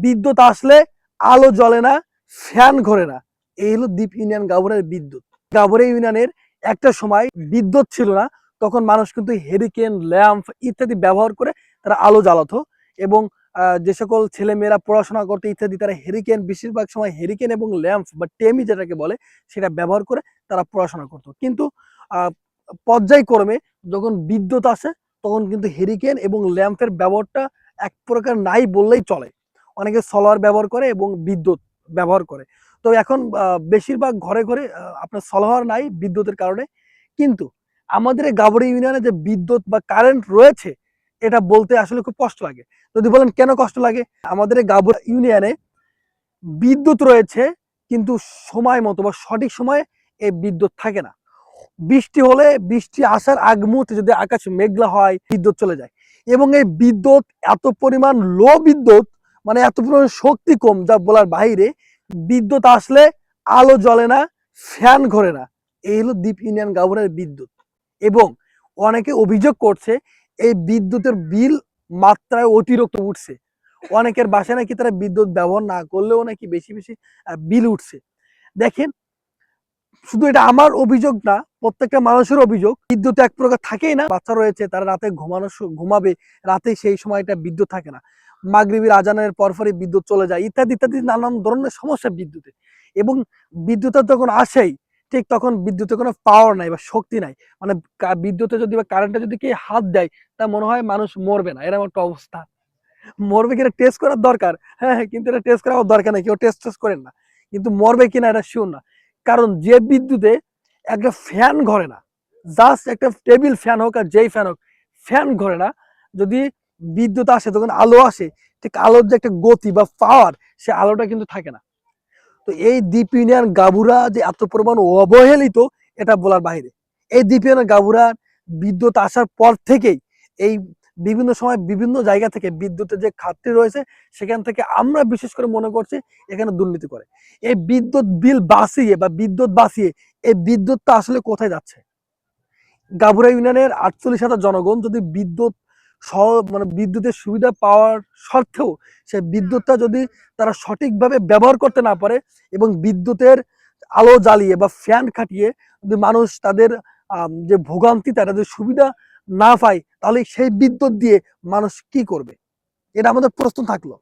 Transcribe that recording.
বিদ্যুৎ আসলে আলো জ্বলে না, ফ্যান ঘোরে না। এই হলো দ্বীপ ইউনিয়ন গাভুরার বিদ্যুৎ। গাভুরা ইউনিয়নের একটা সময় বিদ্যুৎ ছিল না, তখন মানুষ কিন্তু হেরিকেন, ল্যাম্প ইত্যাদি ব্যবহার করে তারা আলো জ্বালাতো। এবং যে সকল ছেলেমেয়েরা পড়াশোনা করতে ইত্যাদি তারা হেরিকেন, বেশিরভাগ সময় হেরিকেন এবং ল্যাম্প বা টেমি যেটাকে বলে সেটা ব্যবহার করে তারা পড়াশোনা করতো। কিন্তু পর্যায়ক্রমে যখন বিদ্যুৎ আসে তখন কিন্তু হেরিকেন এবং ল্যাম্পের ব্যবহারটা এক প্রকার নাই বললেই চলে। অনেকে সোলার ব্যবহার করে এবং বিদ্যুৎ ব্যবহার করে। তো এখন বেশিরভাগ ঘরে ঘরে আপনার সোলার নাই বিদ্যুতের কারণে। কিন্তু আমাদের এই গাভুরা ইউনিয়নে যে বিদ্যুৎ বা কারেন্ট রয়েছে এটা বলতে আসলে খুব কষ্ট লাগে। যদি বলেন কেন কষ্ট লাগে, আমাদের এই গাভুরা ইউনিয়নে বিদ্যুৎ রয়েছে কিন্তু সময় মতো বা সঠিক সময়ে এই বিদ্যুৎ থাকে না। বৃষ্টি হলে বৃষ্টি আসার আগ মুহূর্তে যদি আকাশ মেঘলা হয় বিদ্যুৎ চলে যায়। এবং এই বিদ্যুৎ এত পরিমাণ লো বিদ্যুৎ, মানে এত পরিমাণ শক্তি কম যা বলার বাইরে। বিদ্যুৎ আসলে আলো জ্বলে না, ফ্যান ঘোরে না। এই হলো দ্বীপ ইউনিয়ন গাভুরার বিদ্যুৎ। এবং অনেকে অভিযোগ করছে এই বিদ্যুতের বিল মাত্রায় অতিরিক্ত উঠছে। অনেকের বাসায় নাকি তারা বিদ্যুৎ ব্যবহার না করলেও নাকি বেশি বেশি বিল উঠছে। দেখেন, শুধু এটা আমার অভিযোগ না, প্রত্যেকটা মানুষের অভিযোগ। বিদ্যুৎ এক প্রকার থাকেই না। বাচ্চা রয়েছে তারা রাতে ঘুমাবে, রাতে সেই সময়টা বিদ্যুৎ থাকে না। মাগরিবের আজানের পরপরই বিদ্যুৎ চলে যায়, ইত্যাদি ইত্যাদি নানান ধরনের সমস্যা বিদ্যুতে। এবং বিদ্যুতের যখন আসেই ঠিক তখন বিদ্যুতে কোনো পাওয়ার নাই বা শক্তি নাই। মানে বিদ্যুতে যদি বা কারেন্টে যদি কে হাত দেয় তা মনে হয় মানুষ মরবে না, এরকম একটা অবস্থা। মরবে কিনা টেস্ট করার দরকার। হ্যাঁ হ্যাঁ, কিন্তু এটা টেস্ট করার দরকার নেই, কেউ টেস্ট করেন না। কিন্তু মরবে কিনা এটা শিওর না। কারণ যে বিদ্যুতে একটা ফ্যান ঘরে না, জাস্ট একটা টেবিল ফ্যান হোক আর যেই ফ্যান হোক, ফ্যান ঘরে না। যদি বিদ্যুৎ আসে তখন আলো আসে, ঠিক আলোর যে একটা গতি বা পাওয়ার, সে আলোটা কিন্তু থাকে না। তো এই দ্বীপ ইউনিয়ন গাভুরা যে এত পরিমাণ অবহেলিত এটা বলার বাইরে। এই দ্বীপ ইউনিয়ন গাভুরা বিদ্যুৎ আসার পর থেকেই এই বিভিন্ন সময় বিভিন্ন জায়গা থেকে বিদ্যুতের যে খাতটি রয়েছে সেখান থেকে আমরা বিশেষ করে মনে করছি এখানে দুর্নীতি করে। এই বিদ্যুৎ বিল বাঁচিয়ে বা বিদ্যুৎ বাঁচিয়ে এই বিদ্যুৎটা আসলে কোথায় যাচ্ছে? গাভুরা ইউনিয়নের 48,000 জনগণ যদি বিদ্যুৎ মানে বিদ্যুতের সুবিধা পাওয়ার সত্ত্বেও সে বিদ্যুৎটা যদি তারা সঠিকভাবে ব্যবহার করতে না পারে এবং বিদ্যুতের আলো জ্বালিয়ে বা ফ্যান খাটিয়ে যদি মানুষ তাদের যে ভোগান্তি তারা যদি সুবিধা না পায়, তাহলে সেই বিদ্যুৎ দিয়ে মানুষ কি করবে? এটা আমাদের প্রশ্ন থাকলো।